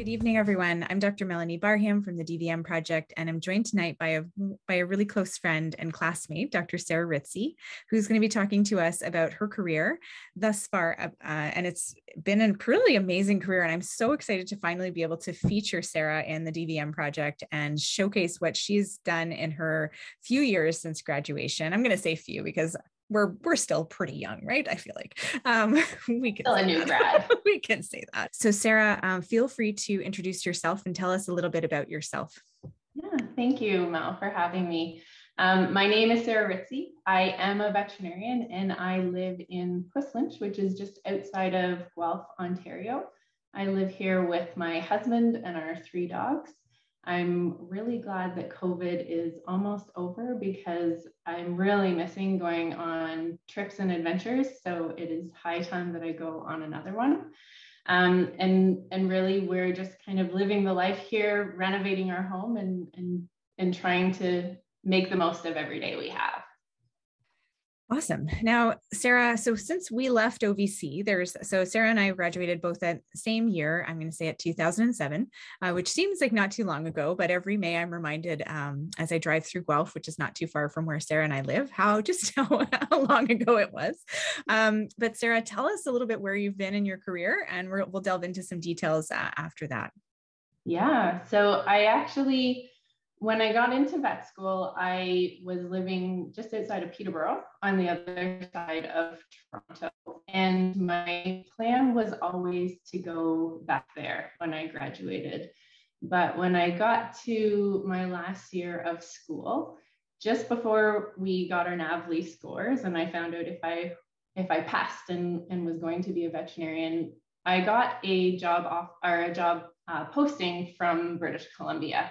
Good evening, everyone. I'm Dr. Melanie Barham from the DVM project, and I'm joined tonight by a really close friend and classmate, Dr. Sara Ritzie, who's going to be talking to us about her career thus far. And it's been a really amazing career, and I'm so excited to finally be able to feature Sara in the DVM project and showcase what she's done in her few years since graduation. I'm going to say few because we're still pretty young, right? I feel like we can still a new grad. We can say that. So Sara, feel free to introduce yourself and tell us a little bit about yourself. Yeah, thank you, Mel, for having me. My name is Sara Ritzie. I am a veterinarian and I live in Quislinch, which is just outside of Guelph, Ontario. I live here with my husband and our 3 dogs. I'm really glad that COVID is almost over because I'm really missing going on trips and adventures. So it is high time that I go on another one. And really, we're just kind of living the life here, renovating our home and trying to make the most of every day we have. Awesome. Now, Sara, so since we left OVC, so Sara and I graduated both at the same year, I'm going to say at 2007, which seems like not too long ago, but every May I'm reminded as I drive through Guelph, which is not too far from where Sara and I live, how long ago it was. But Sara, tell us a little bit where you've been in your career, and we'll delve into some details after that. Yeah, so when I got into vet school, I was living just outside of Peterborough on the other side of Toronto. And my plan was always to go back there when I graduated. But when I got to my last year of school, just before we got our NAVLE scores, and I found out if I passed and was going to be a veterinarian, I got a job posting from British Columbia.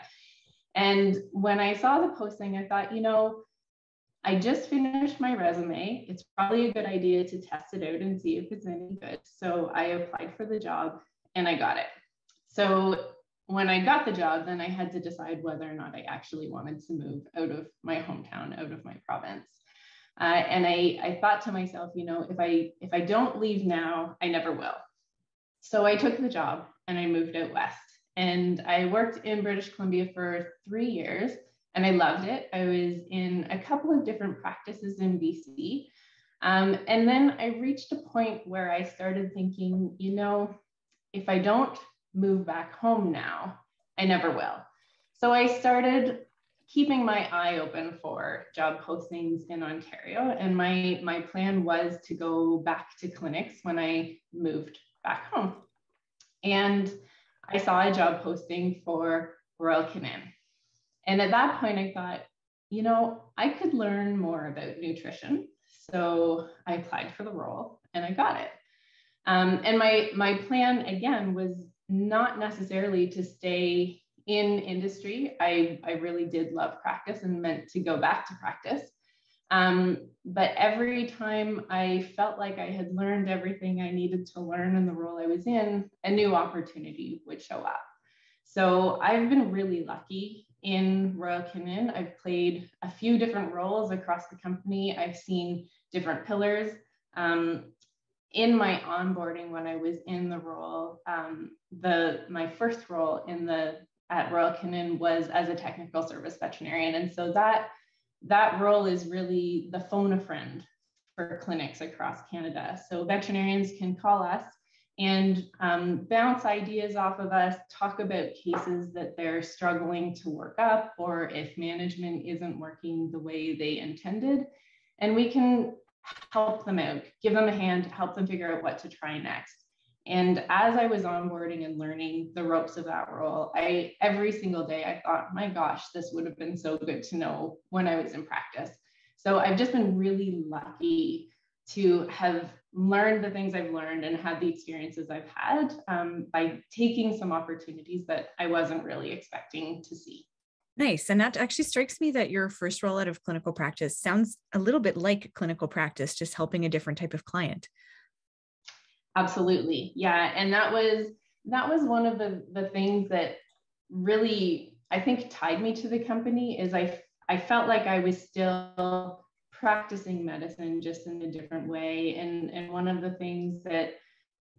And when I saw the posting, I thought, I just finished my resume. It's probably a good idea to test it out and see if it's any good. So I applied for the job and I got it. So when I got the job, then I had to decide whether or not I actually wanted to move out of my hometown, out of my province. And I thought to myself, if I don't leave now, I never will. So I took the job and I moved out west. And I worked in British Columbia for 3 years and I loved it. I was in a couple of different practices in BC. And then I reached a point where I started thinking, if I don't move back home now, I never will. So I started keeping my eye open for job postings in Ontario. And my plan was to go back to clinics when I moved back home. And I saw a job posting for Royal Canin. And at that point, I thought, I could learn more about nutrition. So I applied for the role and I got it. And my plan, again, was not necessarily to stay in industry. I really did love practice and meant to go back to practice. But every time I felt like I had learned everything I needed to learn in the role I was in, a new opportunity would show up. So I've been really lucky in Royal Canin. I've played a few different roles across the company. I've seen different pillars. In my onboarding, when I was in the role, my first role at Royal Canin was as a technical service veterinarian. And so that role is really the phone a friend for clinics across Canada. So veterinarians can call us and bounce ideas off of us, talk about cases that they're struggling to work up, or if management isn't working the way they intended. And we can help them out, give them a hand, help them figure out what to try next. And as I was onboarding and learning the ropes of that role, every single day I thought, my gosh, this would have been so good to know when I was in practice. So I've just been really lucky to have learned the things I've learned and had the experiences I've had by taking some opportunities that I wasn't really expecting to see. Nice. And that actually strikes me that your first role out of clinical practice sounds a little bit like clinical practice, just helping a different type of client. Absolutely. Yeah. And that was one of the things that really, I think, tied me to the company is I felt like I was still practicing medicine just in a different way. And one of the things that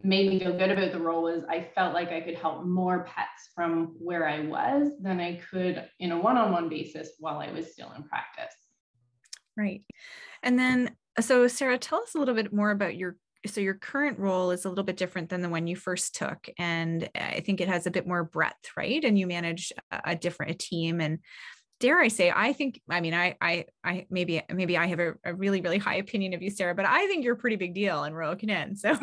made me feel good about the role was I felt like I could help more pets from where I was than I could in a one-on-one basis while I was still in practice. Right. And then, so Sara, tell us a little bit more about your current role is a little bit different than the one you first took. And I think it has a bit more breadth, right? And you manage a team. And dare I say, I think, I mean, I maybe I have a really, really high opinion of you, Sara, but I think you're a pretty big deal in Royal Canin. So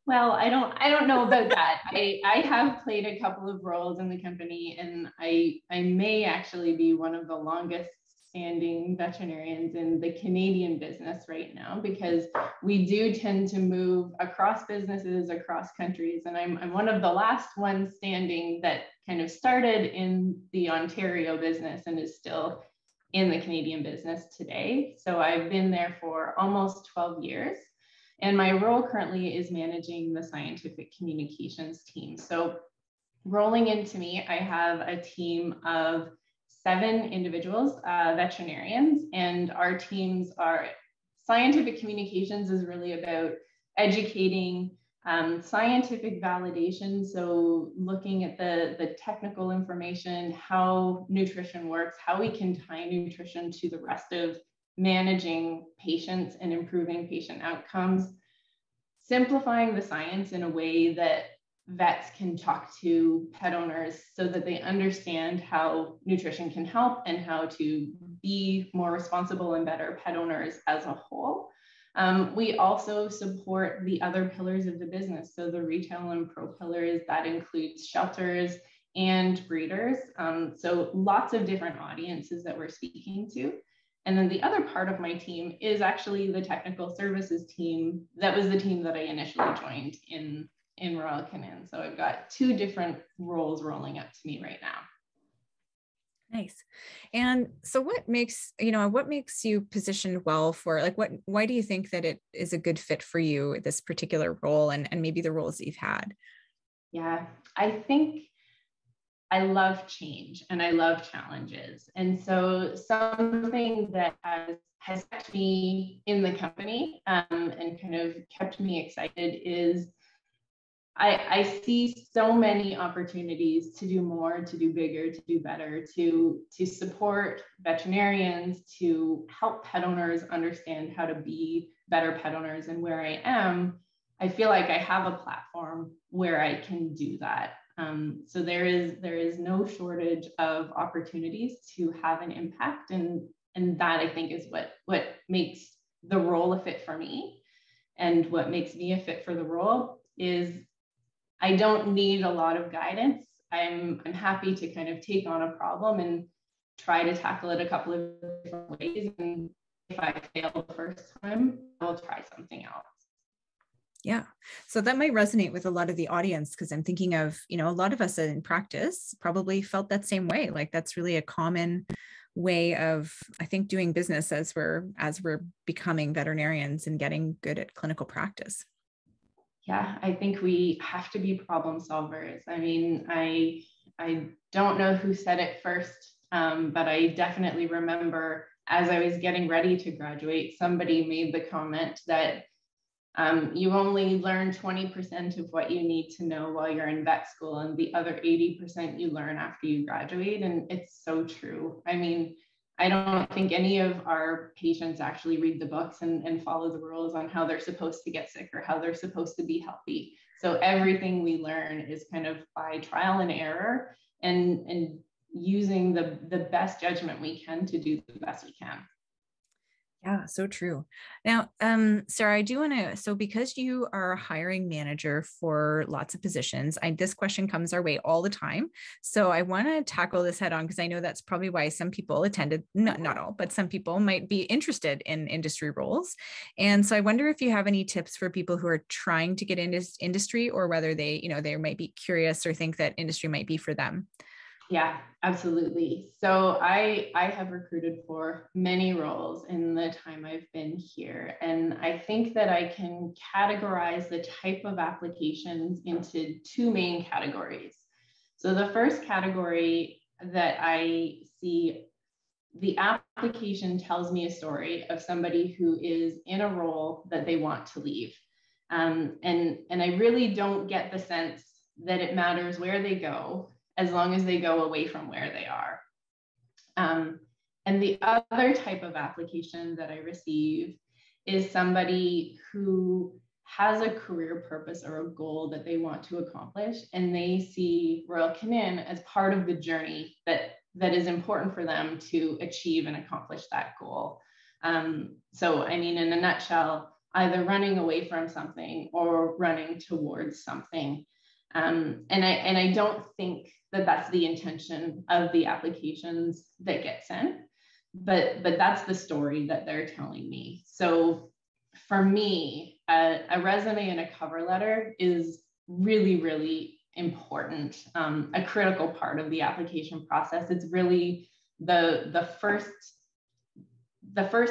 well, I don't know about that. I have played a couple of roles in the company, and I may actually be one of the longest standing veterinarians in the Canadian business right now, because we do tend to move across businesses, across countries. And I'm one of the last ones standing that kind of started in the Ontario business and is still in the Canadian business today. So I've been there for almost 12 years. And my role currently is managing the scientific communications team. So rolling into me, I have a team of 7 individuals, veterinarians, and our teams are scientific communications is really about educating, scientific validation. So looking at the technical information, how nutrition works, how we can tie nutrition to the rest of managing patients and improving patient outcomes, simplifying the science in a way that vets can talk to pet owners so that they understand how nutrition can help and how to be more responsible and better pet owners as a whole. We also support the other pillars of the business. So the retail and pro pillars, that includes shelters and breeders. So lots of different audiences that we're speaking to. And then the other part of my team is actually the technical services team. That was the team that I initially joined in Royal Canin. So I've got 2 different roles rolling up to me right now. Nice. And so what makes you positioned well for, like, why do you think that it is a good fit for you, this particular role, and maybe the roles that you've had? Yeah, I think I love change and I love challenges. And so something that has kept me in the company and kind of kept me excited is I see so many opportunities to do more, to do bigger, to do better, to support veterinarians, to help pet owners understand how to be better pet owners. And where I am, I feel like I have a platform where I can do that. So there is no shortage of opportunities to have an impact, and that I think is what makes the role a fit for me. And what makes me a fit for the role is I don't need a lot of guidance. I'm happy to kind of take on a problem and try to tackle it a couple of different ways. And if I fail the first time, I'll try something else. Yeah. So that might resonate with a lot of the audience, because I'm thinking of, a lot of us in practice probably felt that same way. Like that's really a common way of, I think, doing business as we're becoming veterinarians and getting good at clinical practice. Yeah, I think we have to be problem solvers. I mean, I don't know who said it first, but I definitely remember as I was getting ready to graduate, somebody made the comment that you only learn 20% of what you need to know while you're in vet school, and the other 80% you learn after you graduate. And it's so true. I mean, I don't think any of our patients actually read the books and follow the rules on how they're supposed to get sick or how they're supposed to be healthy. So everything we learn is kind of by trial and error and using the best judgment we can to do the best we can. Yeah, so true. Now, Sara, I do want to, so because you are a hiring manager for lots of positions, this question comes our way all the time. So I want to tackle this head on, because I know that's probably why some people attended, not all, but some people might be interested in industry roles. And so I wonder if you have any tips for people who are trying to get into industry, or whether they might be curious or think that industry might be for them. Yeah, absolutely. So I have recruited for many roles in the time I've been here. And I think that I can categorize the type of applications into 2 main categories. So the first category that I see, the application tells me a story of somebody who is in a role that they want to leave. And I really don't get the sense that it matters where they go as long as they go away from where they are. And the other type of application that I receive is somebody who has a career purpose or a goal that they want to accomplish, and they see Royal Canin as part of the journey that is important for them to achieve and accomplish that goal. So, I mean, in a nutshell, either running away from something or running towards something. And I don't think that that's the intention of the applications that get sent, but that's the story that they're telling me. So for me, a resume and a cover letter is really, really important, a critical part of the application process. It's really the first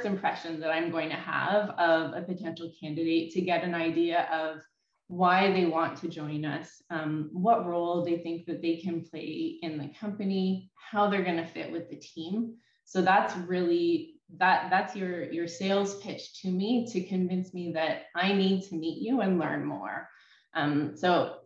impression that I'm going to have of a potential candidate to get an idea of why they want to join us, what role they think that they can play in the company, how they're going to fit with the team. So that's really, that's your sales pitch to me to convince me that I need to meet you and learn more. So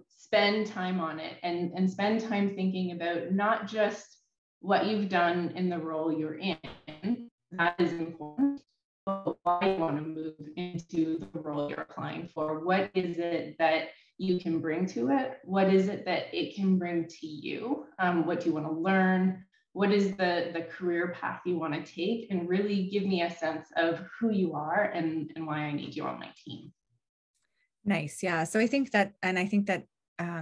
spend time on it and spend time thinking about not just what you've done in the role you're in. That is important. But why you want to move into the role you're applying for? What is it that you can bring to it? What is it that it can bring to you? What do you want to learn? What is the career path you want to take? And really give me a sense of who you are and why I need you on my team. Nice. Yeah. So I think that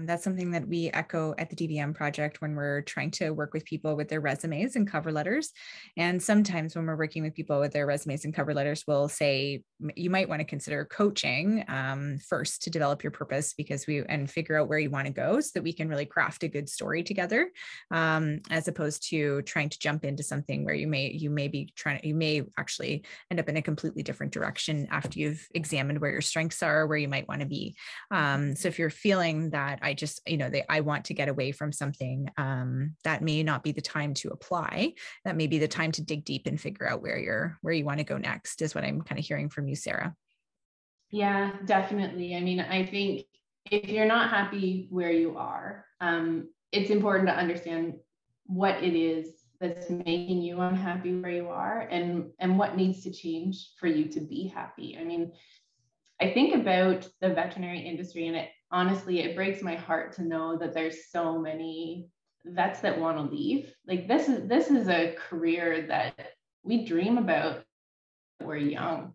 that's something that we echo at the DVM project when we're trying to work with people with their resumes and cover letters. And sometimes when we're working with people with their resumes and cover letters, we'll say, you might want to consider coaching first to develop your purpose and figure out where you want to go so that we can really craft a good story together, as opposed to trying to jump into something where you may actually end up in a completely different direction after you've examined where your strengths are, where you might want to be. So if you're feeling that I want to get away from something, that may not be the time to apply. That may be the time to dig deep and figure out where you want to go next, is what I'm kind of hearing from you, Sara. Yeah, definitely. I mean, I think if you're not happy where you are, it's important to understand what it is that's making you unhappy where you are and what needs to change for you to be happy. I mean, I think about the veterinary industry, and honestly, it breaks my heart to know that there's so many vets that want to leave. Like this is a career that we dream about when we're young.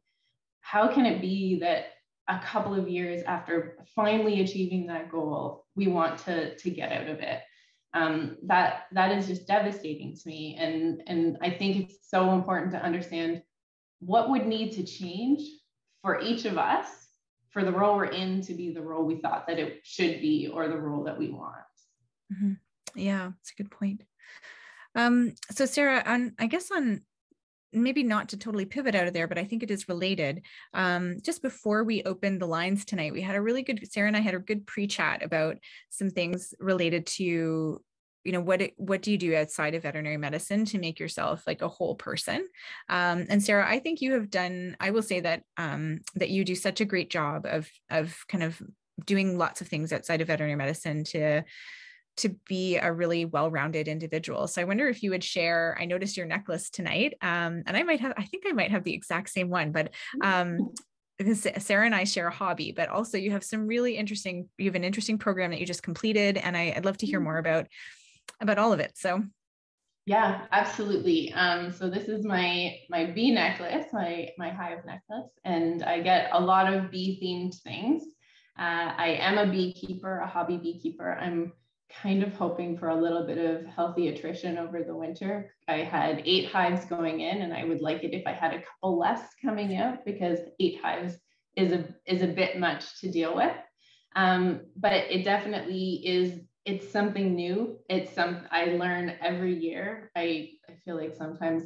How can it be that a couple of years after finally achieving that goal, we want to get out of it? That is just devastating to me. And I think it's so important to understand what would need to change for each of us for the role we're in to be the role we thought that it should be, or the role that we want. Mm-hmm. Yeah, that's a good point. So Sara, I guess on maybe not to totally pivot out of there, but I think it is related. Just before we opened the lines tonight, Sara and I had a good pre-chat about some things related to, what do you do outside of veterinary medicine to make yourself like a whole person? And Sara, I think you have done, I will say that, that you do such a great job of kind of doing lots of things outside of veterinary medicine to be a really well-rounded individual. So I wonder if you would share, I noticed your necklace tonight, and I think I might have the exact same one, but because Sara and I share a hobby, but also you have an interesting program that you just completed. And I'd love to hear more about all of it. So. Yeah, absolutely. So this is my bee necklace, my hive necklace, and I get a lot of bee themed things. I am a beekeeper, a hobby beekeeper. I'm kind of hoping for a little bit of healthy attrition over the winter. I had 8 hives going in, and I would like it if I had a couple less coming out, because 8 hives is a bit much to deal with. But it definitely is. It's something new. I learn every year. I feel like sometimes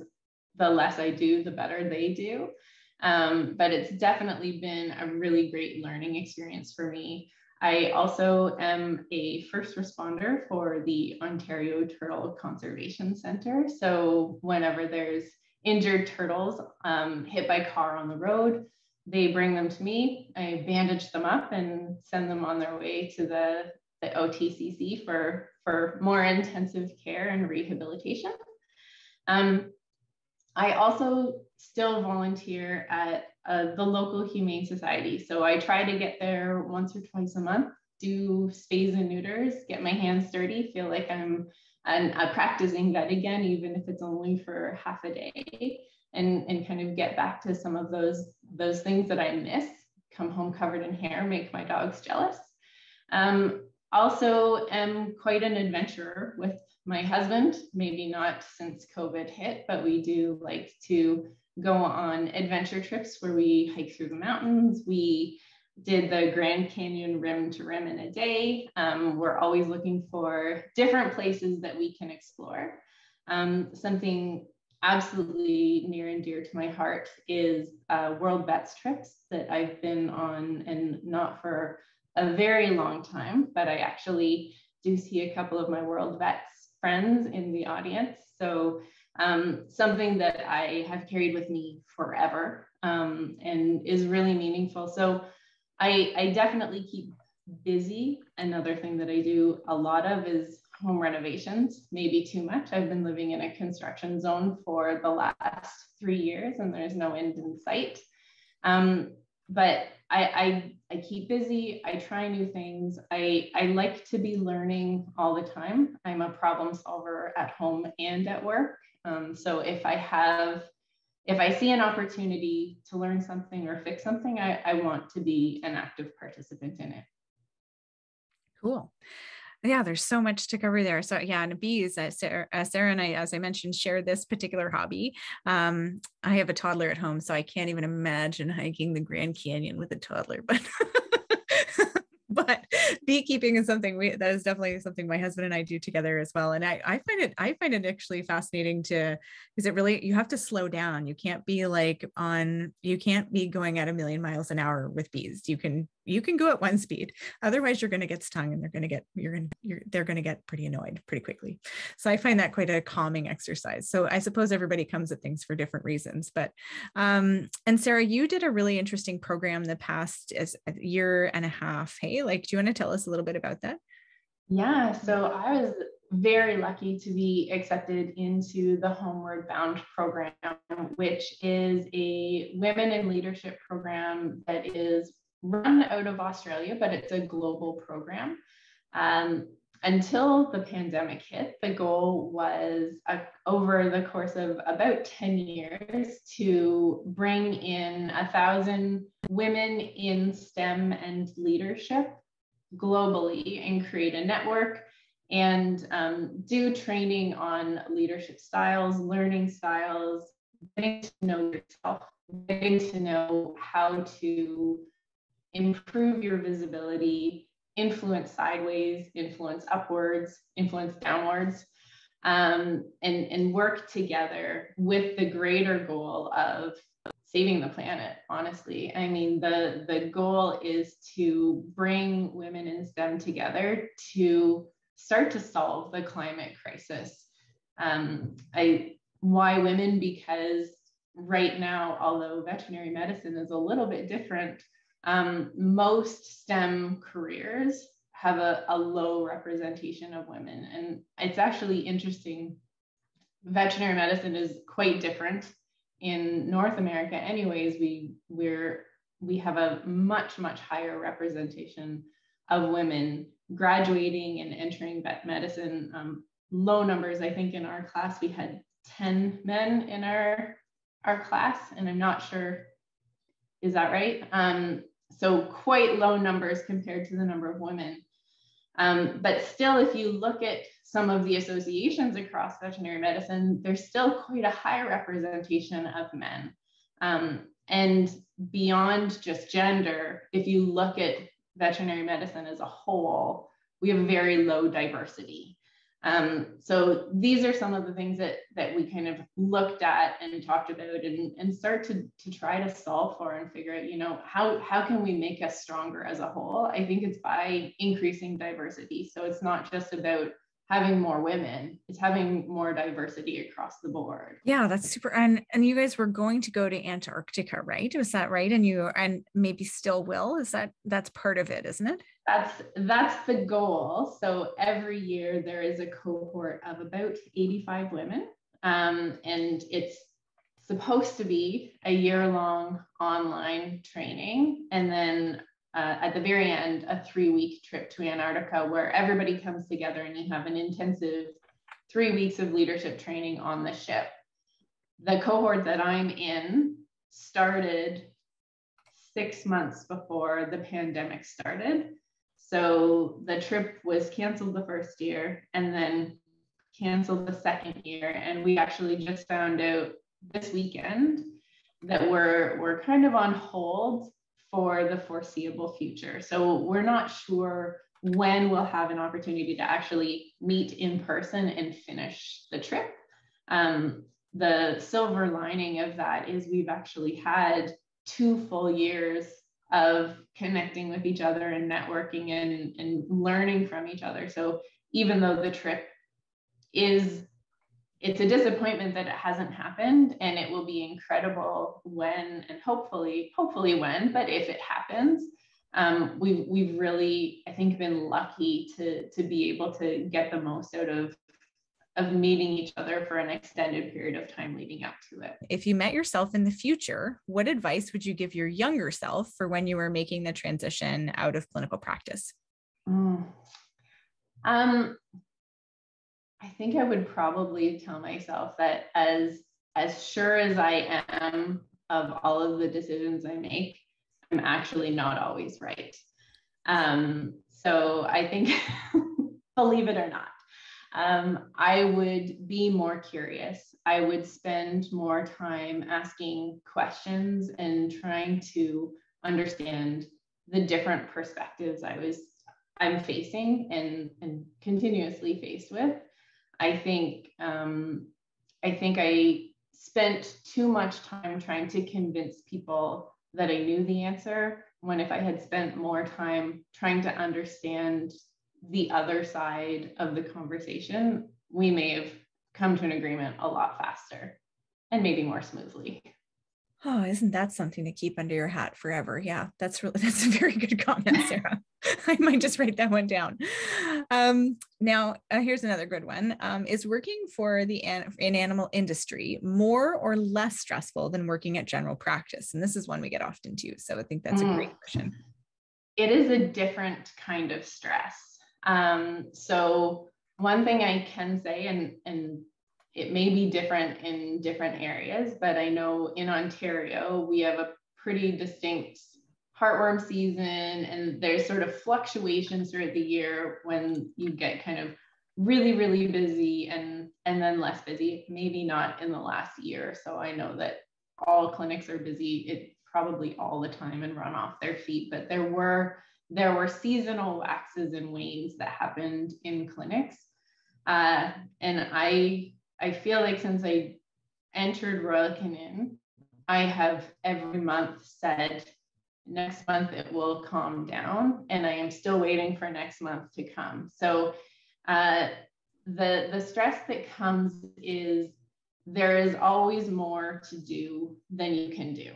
the less I do, the better they do. But it's definitely been a really great learning experience for me. I also am a first responder for the Ontario Turtle Conservation Centre. So whenever there's injured turtles hit by car on the road, they bring them to me. I bandage them up and send them on their way to the OTCC for more intensive care and rehabilitation. I also still volunteer at the local humane society. So I try to get there once or twice a month, do spays and neuters, get my hands dirty, feel like I'm a practicing vet again, even if it's only for half a day, and kind of get back to some of those things that I miss. Come home covered in hair, make my dogs jealous. Also am quite an adventurer with my husband, maybe not since COVID hit, but we do like to go on adventure trips where we hike through the mountains. We did the Grand Canyon rim to rim in a day. We're always looking for different places that we can explore. Something absolutely near and dear to my heart is World Vets trips that I've been on, and not for a very long time, but I actually do see a couple of my World Vets friends in the audience. So something that I have carried with me forever and is really meaningful. So I definitely keep busy. Another thing that I do a lot of is home renovations, maybe too much. I've been living in a construction zone for the last 3 years and there's no end in sight. But I keep busy. I try new things. I like to be learning all the time. I'm a problem solver at home and at work. So if I see an opportunity to learn something or fix something, I want to be an active participant in it. Cool. Yeah, there's so much to cover there. So yeah, and bees, Sarah and I, as I mentioned, share this particular hobby. I have a toddler at home, so I can't even imagine hiking the Grand Canyon with a toddler, but beekeeping is something that is definitely something my husband and I do together as well. And I find it actually fascinating because it really, you have to slow down. You can't be going at 1,000,000 miles an hour with bees. You can go at one speed. Otherwise you're going to get stung and they're going to get pretty annoyed pretty quickly. So I find that quite a calming exercise. So I suppose everybody comes at things for different reasons, but, and Sara, you did a really interesting program the past year and a half. Hey, like, do you want to tell us a little bit about that? Yeah, so I was very lucky to be accepted into the Homeward Bound program, which is a women in leadership program that is run out of Australia, but it's a global program. Until the pandemic hit, the goal was over the course of about 10 years to bring in 1,000 women in STEM and leadership globally and create a network and do training on leadership styles, learning styles, getting to know yourself, getting to know how to improve your visibility, influence sideways, influence upwards, influence downwards, and work together with the greater goal of saving the planet, honestly. I mean, the goal is to bring women in STEM together to start to solve the climate crisis. Why women? Because right now, although veterinary medicine is a little bit different, most STEM careers have a low representation of women. And it's actually interesting. Veterinary medicine is quite different in North America. Anyways, we have a much higher representation of women graduating and entering vet medicine. Low numbers. I think in our class we had 10 men in our class, and I'm not sure, is that right? So quite low numbers compared to the number of women. But still, if you look at some of the associations across veterinary medicine, there's still quite a high representation of men. And beyond just gender, if you look at veterinary medicine as a whole, we have very low diversity. So these are some of the things that we kind of looked at and talked about and start to try to solve for and figure out, how can we make us stronger as a whole? I think it's by increasing diversity. So it's not just about having more women. It's having more diversity across the board. Yeah, that's super. And you guys were going to go to Antarctica, right? Was that right? And maybe still will. That's part of it, isn't it? That's the goal. So every year there is a cohort of about 85 women. And it's supposed to be a year-long online training. And then at the very end, a 3-week trip to Antarctica where everybody comes together and you have an intensive 3 weeks of leadership training on the ship. The cohort that I'm in started 6 months before the pandemic started. So the trip was canceled the first year and then canceled the second year. And we actually just found out this weekend that we're kind of on hold for the foreseeable future. So we're not sure when we'll have an opportunity to actually meet in person and finish the trip. The silver lining of that is we've actually had 2 full years of connecting with each other and networking and learning from each other. So even though the trip it's a disappointment that it hasn't happened, and it will be incredible when, and hopefully when, but if it happens, we've really, I think, been lucky to be able to get the most out of meeting each other for an extended period of time leading up to it. If you met yourself in the future, what advice would you give your younger self for when you were making the transition out of clinical practice? I think I would probably tell myself that as sure as I am of all of the decisions I make, I'm actually not always right. So I think, believe it or not, I would be more curious. I would spend more time asking questions and trying to understand the different perspectives I'm facing and continuously faced with. I think I spent too much time trying to convince people that I knew the answer, when if I had spent more time trying to understand the other side of the conversation, we may have come to an agreement a lot faster and maybe more smoothly. Oh, isn't that something to keep under your hat forever? Yeah, that's a very good comment, Sarah. I might just write that one down. Now, here's another good one. Is working for the animal industry more or less stressful than working at general practice? And this is one we get often too. So I think that's a great question. It is a different kind of stress. So one thing I can say, and it may be different in different areas, but I know in Ontario, we have a pretty distinct heartworm season, and there's sort of fluctuations throughout the year when you get kind of really, really busy and then less busy, maybe not in the last year. So I know that all clinics are busy, probably all the time and run off their feet, but there were seasonal waxes and wanes that happened in clinics. And I feel like since I entered Royal Canin, I have every month said, next month it will calm down, and I am still waiting for next month to come. So the stress that comes is there is always more to do than you can do.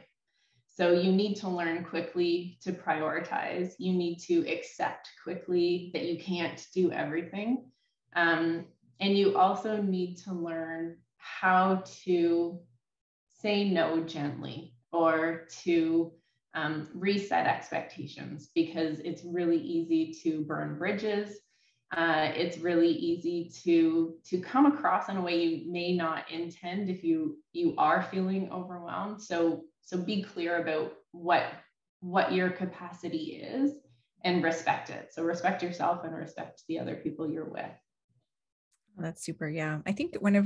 So you need to learn quickly to prioritize. You need to accept quickly that you can't do everything. And you also need to learn how to say no gently, or to reset expectations, because it's really easy to burn bridges. It's really easy to come across in a way you may not intend if you are feeling overwhelmed. So be clear about what your capacity is and respect it. So respect yourself and respect the other people you're with. That's super. Yeah. I think one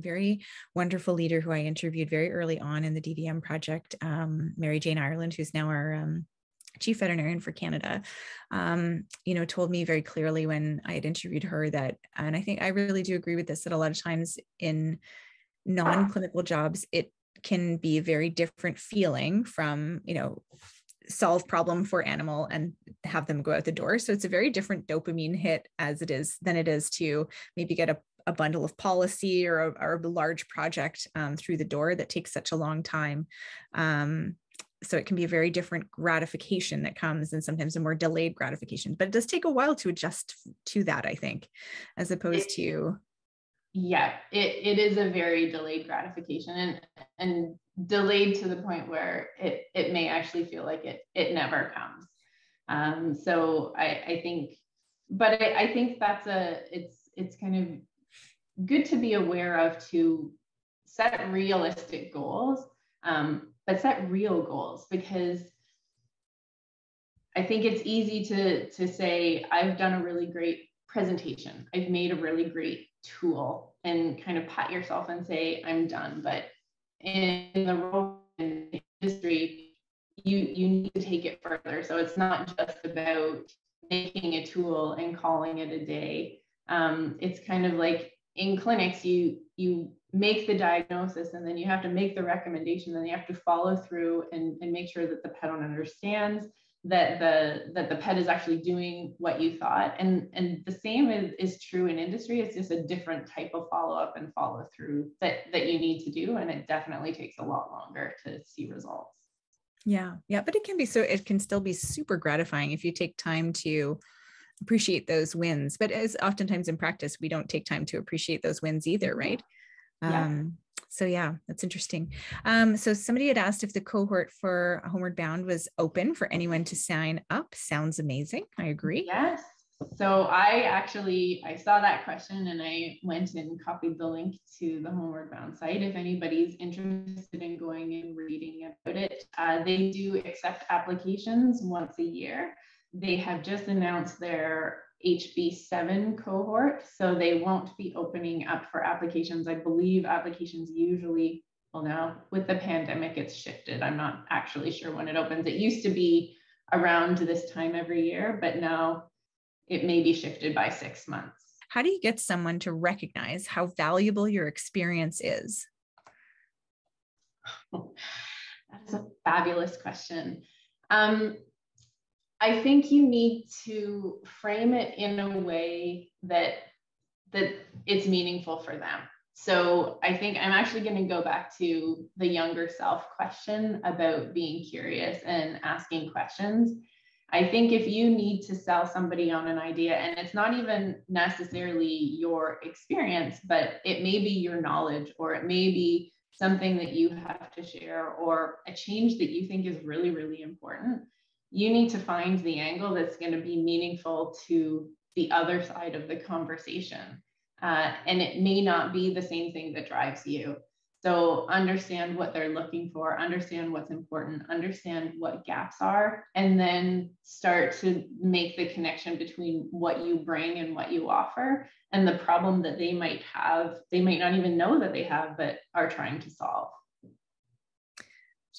very wonderful leader who I interviewed very early on in the DVM project, Mary Jane Ireland, who's now our chief veterinarian for Canada, told me very clearly when I had interviewed her that, and I think I really do agree with this, that a lot of times in non-clinical jobs, it can be a very different feeling from, solve problem for animal and have them go out the door. So it's a very different dopamine hit than it is to maybe get a bundle of policy or a large project through the door that takes such a long time. So it can be a very different gratification that comes, and sometimes a more delayed gratification, but it does take a while to adjust to that, I think, as opposed to. Yeah, it is a very delayed gratification, and delayed to the point where it may actually feel like it never comes. So I think, but I think it's kind of good to be aware of, to set realistic goals, but set real goals, because I think it's easy to say, I've done a really great presentation, I've made a really great tool, and kind of pat yourself and say, I'm done. But in the role in the industry, you need to take it further. So it's not just about making a tool and calling it a day. It's kind of like in clinics, you make the diagnosis, and then you have to make the recommendation, and you have to follow through and make sure that the pet owner understands that the pet is actually doing what you thought. And the same is true in industry. It's just a different type of follow-up and follow through that you need to do. And it definitely takes a lot longer to see results. Yeah. But it can still be super gratifying if you take time to appreciate those wins. But as oftentimes in practice, we don't take time to appreciate those wins either, right? Yeah. So yeah, that's interesting. So somebody had asked if the cohort for Homeward Bound was open for anyone to sign up. Sounds amazing. I agree. Yes. So I saw that question, and I went and copied the link to the Homeward Bound site. If anybody's interested in going and reading about it, they do accept applications once a year. They have just announced their HB7 cohort, so they won't be opening up for applications. I believe applications usually, well, now with the pandemic, it's shifted. I'm not actually sure when it opens. It used to be around this time every year, but now it may be shifted by 6 months. How do you get someone to recognize how valuable your experience is? That's a fabulous question. I think you need to frame it in a way that it's meaningful for them. So I think I'm actually going to go back to the younger self question about being curious and asking questions. I think if you need to sell somebody on an idea, and it's not even necessarily your experience, but it may be your knowledge, or it may be something that you have to share, or a change that you think is really, really important, you need to find the angle that's going to be meaningful to the other side of the conversation. And it may not be the same thing that drives you. So understand what they're looking for, understand what's important, understand what gaps are, and then start to make the connection between what you bring and what you offer and the problem that they might have. They might not even know that they have, but are trying to solve.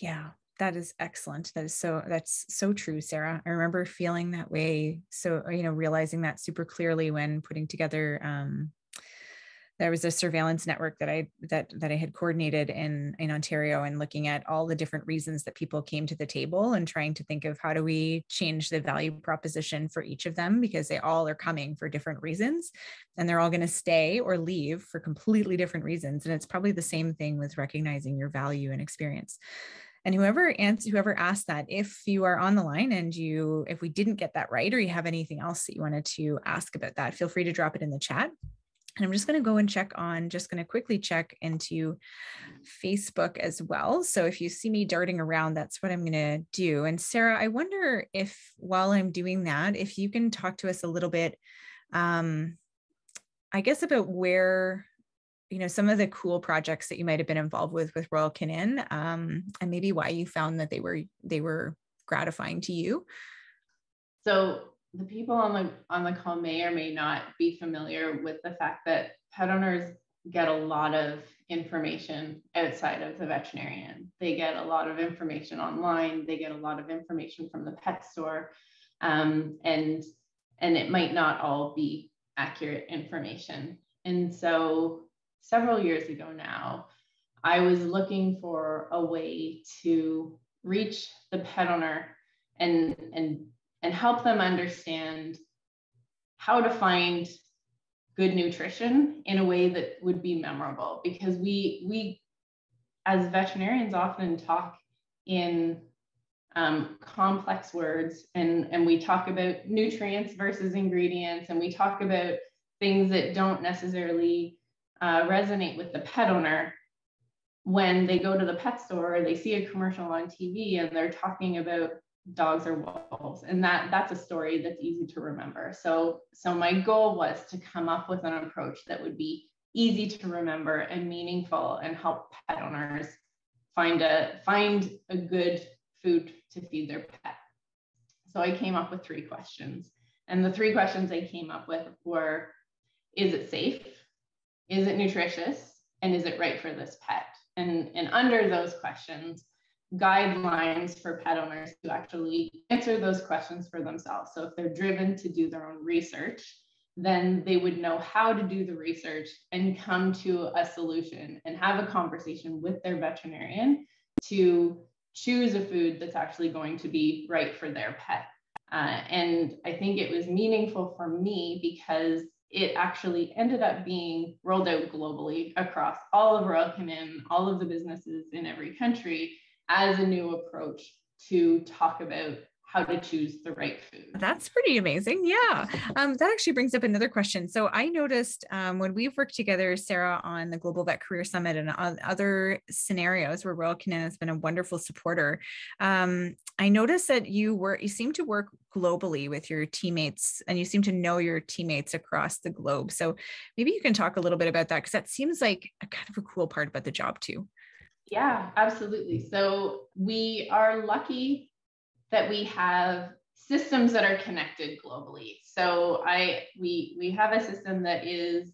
Yeah, that is excellent. That's so true, Sarah. I remember feeling that way. So, realizing that super clearly when putting together, there was a surveillance network that I had coordinated in Ontario, and looking at all the different reasons that people came to the table and trying to think of how do we change the value proposition for each of them, because they all are coming for different reasons, and they're all going to stay or leave for completely different reasons. And it's probably the same thing with recognizing your value and experience. And whoever asked that, if you are on the line and if we didn't get that right, or you have anything else that you wanted to ask about that, feel free to drop it in the chat. And I'm just going to go and quickly check into Facebook as well. So if you see me darting around, that's what I'm going to do. And Sarah, I wonder if while I'm doing that, if you can talk to us a little bit, I guess about where, some of the cool projects that you might have been involved with Royal Canin, and maybe why you found that they were gratifying to you. So the people on the call may or may not be familiar with the fact that pet owners get a lot of information outside of the veterinarian. They get a lot of information online. They get a lot of information from the pet store, and it might not all be accurate information. And so several years ago now, I was looking for a way to reach the pet owner and help them understand how to find good nutrition in a way that would be memorable, because we as veterinarians often talk in complex words, and we talk about nutrients versus ingredients, and we talk about things that don't necessarily resonate with the pet owner when they go to the pet store or they see a commercial on TV and they're talking about dogs or wolves, and that's a story that's easy to remember. So my goal was to come up with an approach that would be easy to remember and meaningful, and help pet owners find a good food to feed their pet. So I came up with 3 questions, and the 3 questions I came up with were: is it safe? Is it nutritious? And is it right for this pet? And under those questions, guidelines for pet owners to actually answer those questions for themselves. So if they're driven to do their own research, then they would know how to do the research and come to a solution and have a conversation with their veterinarian to choose a food that's actually going to be right for their pet. And I think it was meaningful for me because it actually ended up being rolled out globally across all of Royal Canin, all of the businesses in every country, as a new approach to talk about how to choose the right food. That's pretty amazing. Yeah. That actually brings up another question. So I noticed when we've worked together, Sara, on the Global Vet Career Summit and on other scenarios where Royal Canin has been a wonderful supporter, I noticed that you seem to work globally with your teammates, and you seem to know your teammates across the globe. So maybe you can talk a little bit about that, because that seems like a kind of a cool part about the job too. Yeah, absolutely. So we are lucky that we have systems that are connected globally. So we have a system that is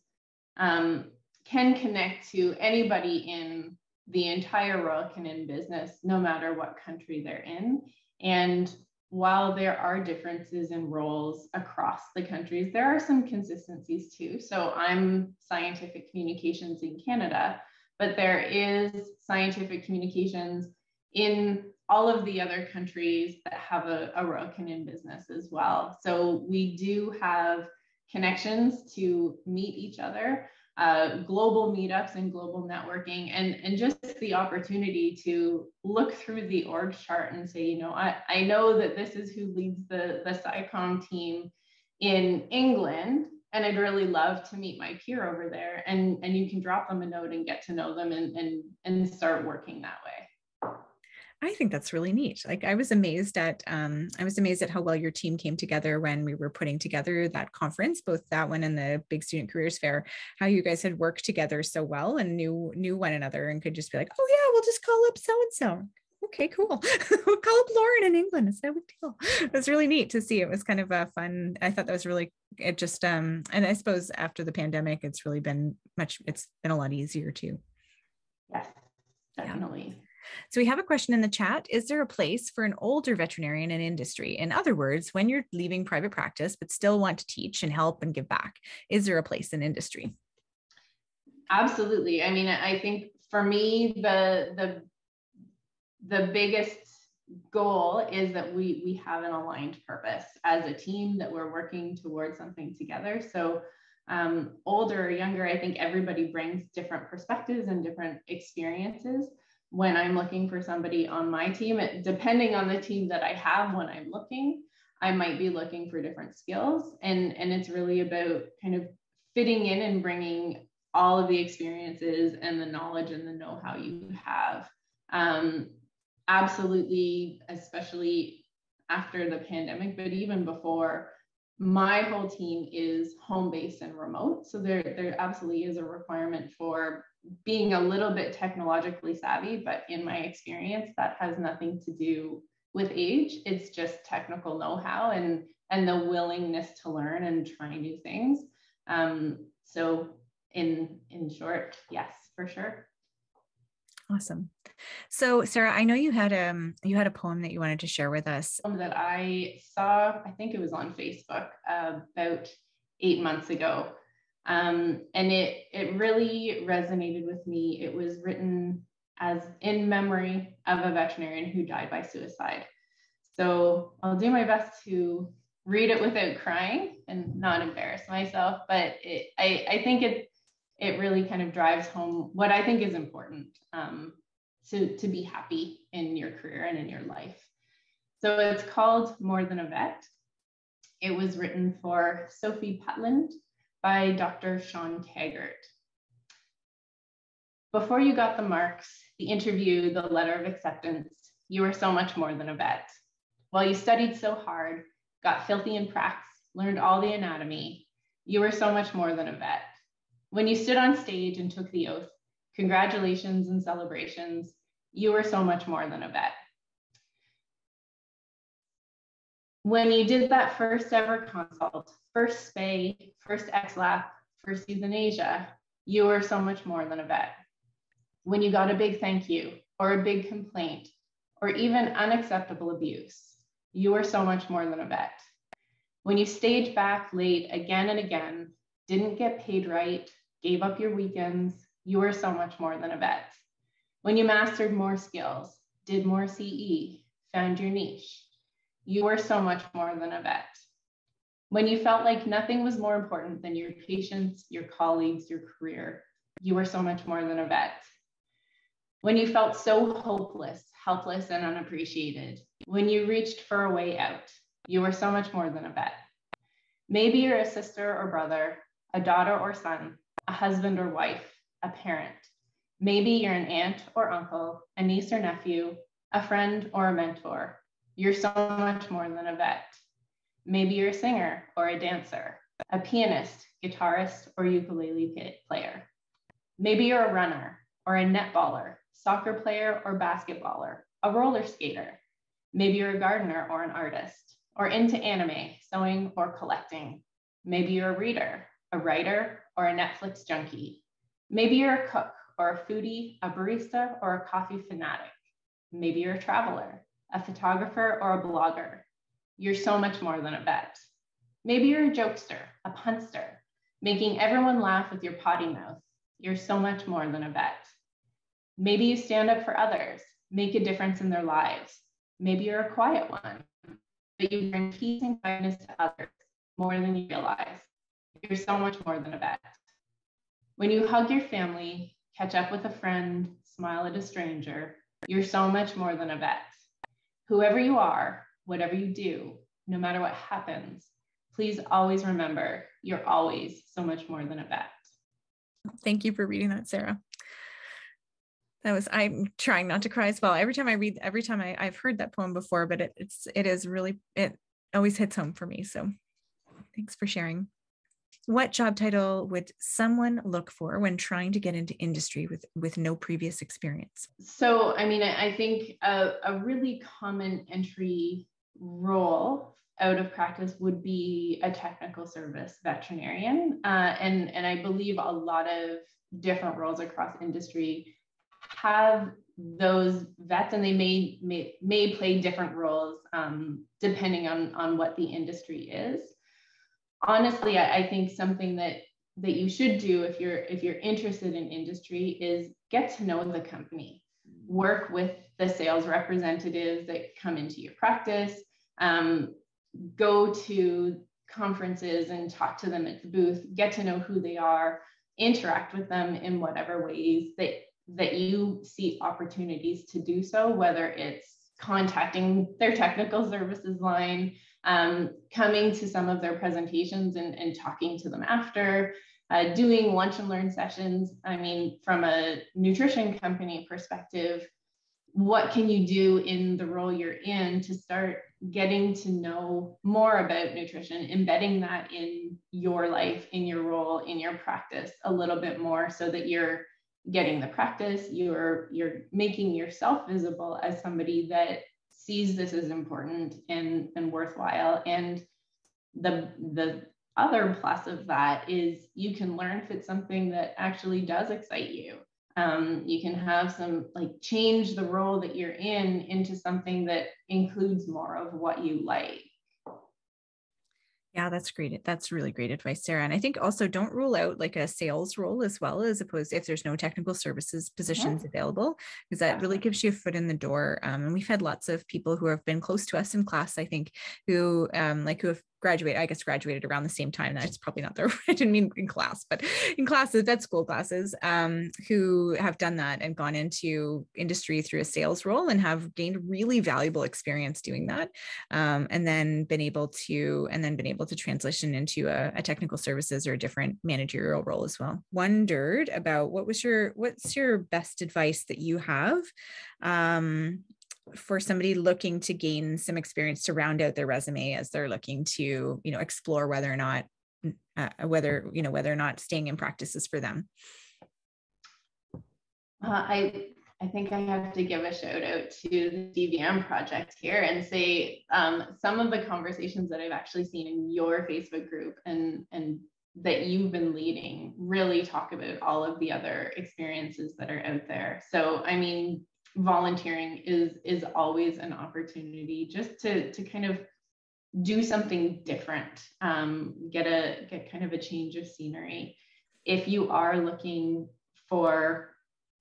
can connect to anybody in the entire Royal Canin business, no matter what country they're in. And while there are differences in roles across the countries, there are some consistencies too. So I'm scientific communications in Canada, but there is scientific communications in all of the other countries that have a Royal Canin business as well. So we do have connections to meet each other, global meetups and global networking, and just the opportunity to look through the org chart and say, you know, I know that this is who leads the SciComm team in England, and I'd really love to meet my peer over there. And you can drop them a note and get to know them and start working that way. I think that's really neat. Like I was amazed at how well your team came together when we were putting together that conference, both that one and the Big Student Careers Fair, how you guys had worked together so well and knew one another and could just be like, oh yeah, we'll just call up so-and-so. Okay, cool. We'll call up Lauren in England. It's no big deal. It was really neat to see. It was kind of a fun. I thought that was really, it just, and I suppose after the pandemic, it's been a lot easier too. Yes, definitely. Yeah. So we have a question in the chat. Is there a place for an older veterinarian in industry? In other words, when you're leaving private practice, but still want to teach and help and give back, is there a place in industry? Absolutely. I mean, I think for me, the biggest goal is that we have an aligned purpose as a team, that we're working towards something together. So older or younger, I think everybody brings different perspectives and different experiences. When I'm looking for somebody on my team, depending on the team that I have when I'm looking, I might be looking for different skills. And it's really about kind of fitting in and bringing all of the experiences and the knowledge and the know-how you have. Absolutely, especially after the pandemic, but even before, my whole team is home-based and remote. So there absolutely is a requirement for being a little bit technologically savvy, but in my experience, that has nothing to do with age. It's just technical know-how and the willingness to learn and try new things. So in short, yes, for sure. Awesome. So Sara, I know you had a poem that you wanted to share with us. That I saw, I think it was on Facebook about 8 months ago. And it really resonated with me. It was written as in memory of a veterinarian who died by suicide. So I'll do my best to read it without crying and not embarrass myself, but I think it really kind of drives home what I think is important, to be happy in your career and in your life. So it's called More Than a Vet. It was written for Sophie Putland by Dr. Sean Taggart. Before you got the marks, the interview, the letter of acceptance, you were so much more than a vet. While you studied so hard, got filthy in pracs, learned all the anatomy, you were so much more than a vet. When you stood on stage and took the oath, congratulations and celebrations, you were so much more than a vet. When you did that first ever consult, first spay, first XLAP, first euthanasia, you were so much more than a vet. When you got a big thank you, or a big complaint, or even unacceptable abuse, you were so much more than a vet. When you stayed back late again and again, didn't get paid right, gave up your weekends, you were so much more than a vet. When you mastered more skills, did more CE, found your niche, you were so much more than a vet. When you felt like nothing was more important than your patients, your colleagues, your career, you were so much more than a vet. When you felt so hopeless, helpless, and unappreciated, when you reached for a way out, you were so much more than a vet. Maybe you're a sister or brother, a daughter or son, a husband or wife, a parent. Maybe you're an aunt or uncle, a niece or nephew, a friend or a mentor. You're so much more than a vet. Maybe you're a singer or a dancer, a pianist, guitarist, or ukulele player. Maybe you're a runner or a netballer, soccer player or basketballer, a roller skater. Maybe you're a gardener or an artist, or into anime, sewing, or collecting. Maybe you're a reader, a writer, or a Netflix junkie. Maybe you're a cook or a foodie, a barista, or a coffee fanatic. Maybe you're a traveler, a photographer, or a blogger. You're so much more than a vet. Maybe you're a jokester, a punster, making everyone laugh with your potty mouth. You're so much more than a vet. Maybe you stand up for others, make a difference in their lives. Maybe you're a quiet one, but you bring peace and kindness to others more than you realize. You're so much more than a vet. When you hug your family, catch up with a friend, smile at a stranger, you're so much more than a vet. Whoever you are, whatever you do, no matter what happens, please always remember you're always so much more than a vet. Thank you for reading that, Sarah. I'm trying not to cry as well. Every time I've heard that poem before, but it always hits home for me. So thanks for sharing. What job title would someone look for when trying to get into industry with no previous experience? So, I mean, I think a really common entry role out of practice would be a technical service veterinarian. And I believe a lot of different roles across industry have those vets, and they may play different roles depending on what the industry is. Honestly, I think something that you should do if you're interested in industry is get to know the company, work with the sales representatives that come into your practice, go to conferences and talk to them at the booth, get to know who they are, interact with them in whatever ways that you see opportunities to do so, whether it's contacting their technical services line, coming to some of their presentations and talking to them after, doing lunch and learn sessions. I mean, from a nutrition company perspective, what can you do in the role you're in to start getting to know more about nutrition, embedding that in your life, in your role, in your practice a little bit more, so that you're getting the practice, you're making yourself visible as somebody that sees this as important and worthwhile. And the other plus of that is you can learn if it's something that actually does excite you. You can have some change the role that you're in into something that includes more of what you like. Yeah, that's great. That's really great advice, Sarah. And I think also don't rule out like a sales role as well, as opposed if there's no technical services positions available, because that really gives you a foot in the door. And we've had lots of people who have been close to us in class, I think, who who have graduated around the same time. That's probably not the I didn't mean in class, but in classes, vet school classes, who have done that and gone into industry through a sales role and have gained really valuable experience doing that. And then been able to transition into a technical services or a different managerial role as well. Wondered about what's your best advice that you have for somebody looking to gain some experience to round out their resume as they're looking to, explore whether or not staying in practice is for them. I think I have to give a shout out to the DVM project here and say some of the conversations that I've actually seen in your Facebook group and that you've been leading really talk about all of the other experiences that are out there. So, I mean, volunteering is always an opportunity just to kind of do something different, get kind of a change of scenery. If you are looking for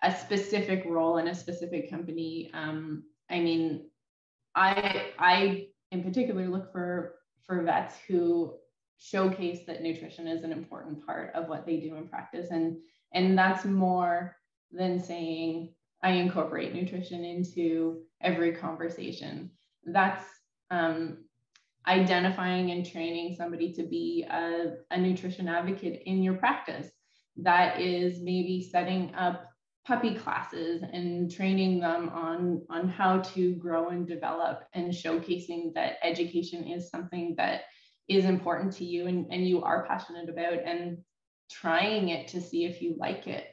a specific role in a specific company, I mean, I in particular look for vets who showcase that nutrition is an important part of what they do in practice, and that's more than saying I incorporate nutrition into every conversation. That's identifying and training somebody to be a nutrition advocate in your practice. That is maybe setting up puppy classes and training them on how to grow and develop, and showcasing that education is something that is important to you and you are passionate about, and trying it to see if you like it.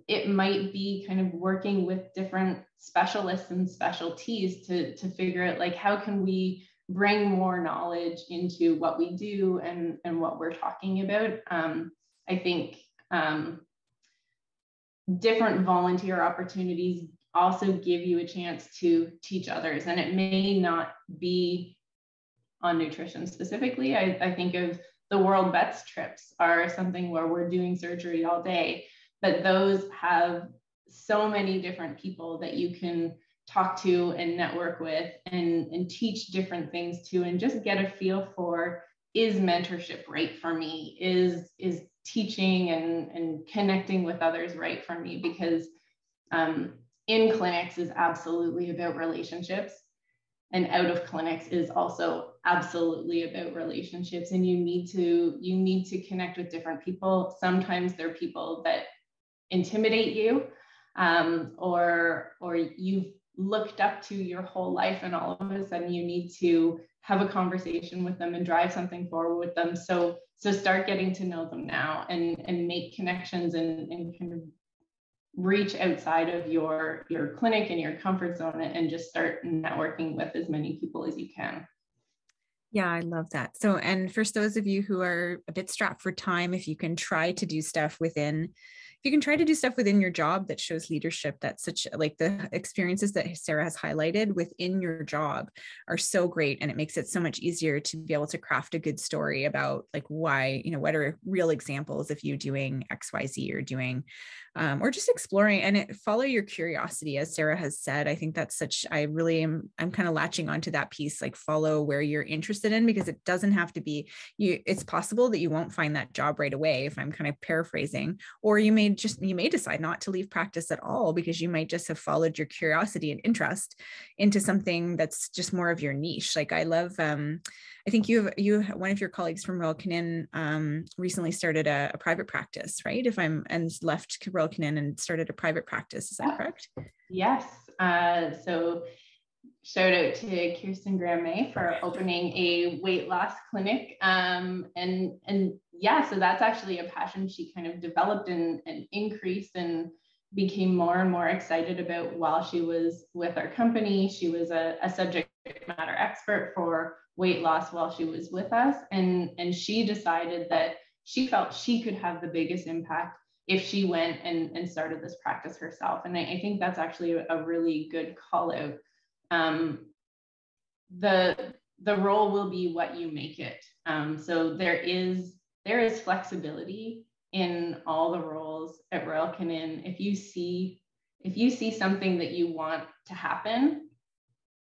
It might be kind of working with different specialists and specialties to figure out like how can we bring more knowledge into what we do and what we're talking about. I think different volunteer opportunities also give you a chance to teach others, and it may not be on nutrition specifically. I think of the World Vets trips are something where we're doing surgery all day, but those have so many different people that you can talk to and network with and teach different things to, and just get a feel for, is mentorship right for me? Is teaching and connecting with others right for me? Because in clinics is absolutely about relationships, and out of clinics is also absolutely about relationships, and you need to connect with different people. Sometimes they're people that intimidate you, or you've looked up to your whole life, and all of a sudden you need to have a conversation with them and drive something forward with them. So start getting to know them now and make connections and kind of reach outside of your clinic and your comfort zone, and just start networking with as many people as you can. Yeah, I love that. So, and for those of you who are a bit strapped for time, if you can try to do stuff within your job that shows leadership, that's such like the experiences that Sarah has highlighted within your job are so great. And it makes it so much easier to be able to craft a good story about like why, what are real examples of you doing X, Y, Z, or doing, or just exploring, and follow your curiosity. As Sarah has said, I think that's I'm kind of latching onto that piece, like follow where you're interested in, because it doesn't have to be you. It's possible that you won't find that job right away, if I'm kind of paraphrasing, or you may decide not to leave practice at all, because you might just have followed your curiosity and interest into something that's just more of your niche. Like I love, I think you one of your colleagues from Royal Canin recently started a private practice, right? And left Royal Canin and started a private practice. Is that correct? Yes. So shout out to Kirsten Graham-May for opening a weight loss clinic. And yeah, so that's actually a passion she kind of developed and increased and became more and more excited about while she was with our company. She was a subject matter expert for weight loss while she was with us. And she decided that she felt she could have the biggest impact if she went and started this practice herself. And I think that's actually a really good call out. the role will be what you make it. So there is flexibility in all the roles at Royal Canin. If you see something that you want to happen,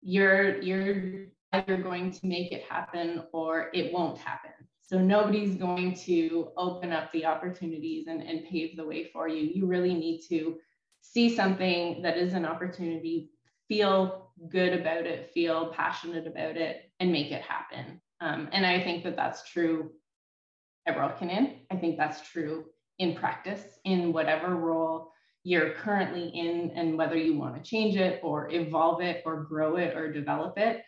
you're either going to make it happen or it won't happen. So nobody's going to open up the opportunities and pave the way for you. You really need to see something that is an opportunity, feel good about it, feel passionate about it, and make it happen. And I think that that's true at Royal Canin. I think that's true in practice, in whatever role you're currently in, and whether you want to change it or evolve it or grow it or develop it.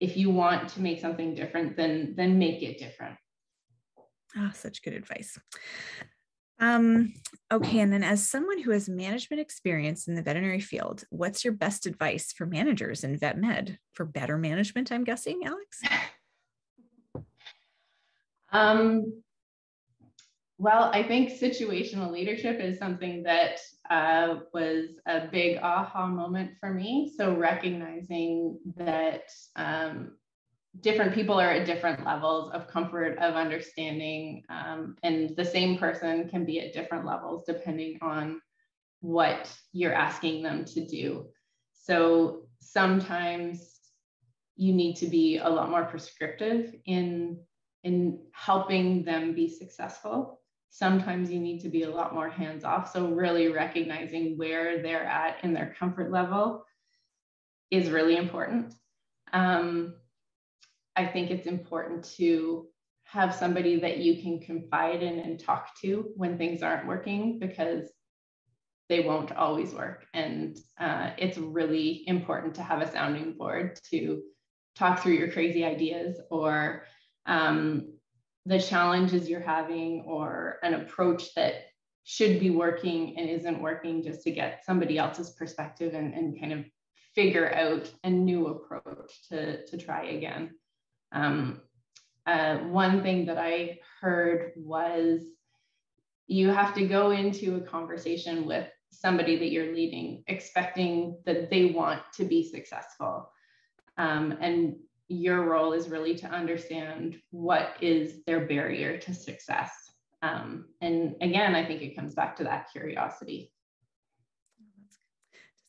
If you want to make something different, then make it different. Oh, such good advice. Okay. And then as someone who has management experience in the veterinary field, what's your best advice for managers in vet med for better management, I'm guessing, Alex? Well, I think situational leadership is something that was a big aha moment for me. So recognizing that different people are at different levels of comfort, of understanding, and the same person can be at different levels depending on what you're asking them to do. So sometimes you need to be a lot more prescriptive in helping them be successful. Sometimes you need to be a lot more hands-off. So really recognizing where they're at in their comfort level is really important. I think it's important to have somebody that you can confide in and talk to when things aren't working, because they won't always work. And it's really important to have a sounding board to talk through your crazy ideas, or the challenges you're having, or an approach that should be working and isn't working, just to get somebody else's perspective and kind of figure out a new approach to try again. One thing that I heard was you have to go into a conversation with somebody that you're leading expecting that they want to be successful. And your role is really to understand what is their barrier to success. And again, I think it comes back to that curiosity.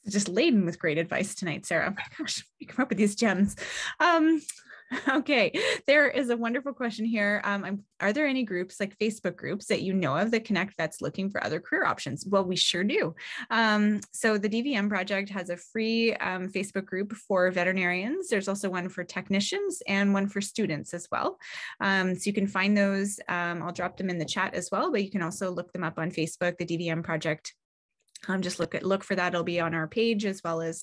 Just laden with great advice tonight, Sarah. Oh my gosh, you come up with these gems. Okay, there is a wonderful question here. Are there any groups, like Facebook groups, that you know of that connect vets looking for other career options? Well, we sure do. So the DVM project has a free Facebook group for veterinarians. There's also one for technicians and one for students as well. So you can find those. I'll drop them in the chat as well, but you can also look them up on Facebook, the DVM project. Just look for that. It'll be on our page as well as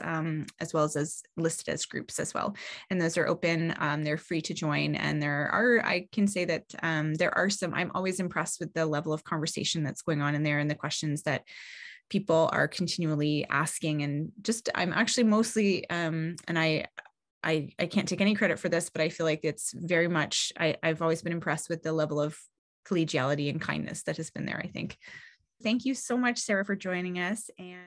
listed as groups as well. And those are open. They're free to join. And I can say that there are some. I'm always impressed with the level of conversation that's going on in there and the questions that people are continually asking. And just I'm actually mostly and I can't take any credit for this, but I feel like it's very much. I've always been impressed with the level of collegiality and kindness that has been there, I think. Thank you so much, Sarah, for joining us. And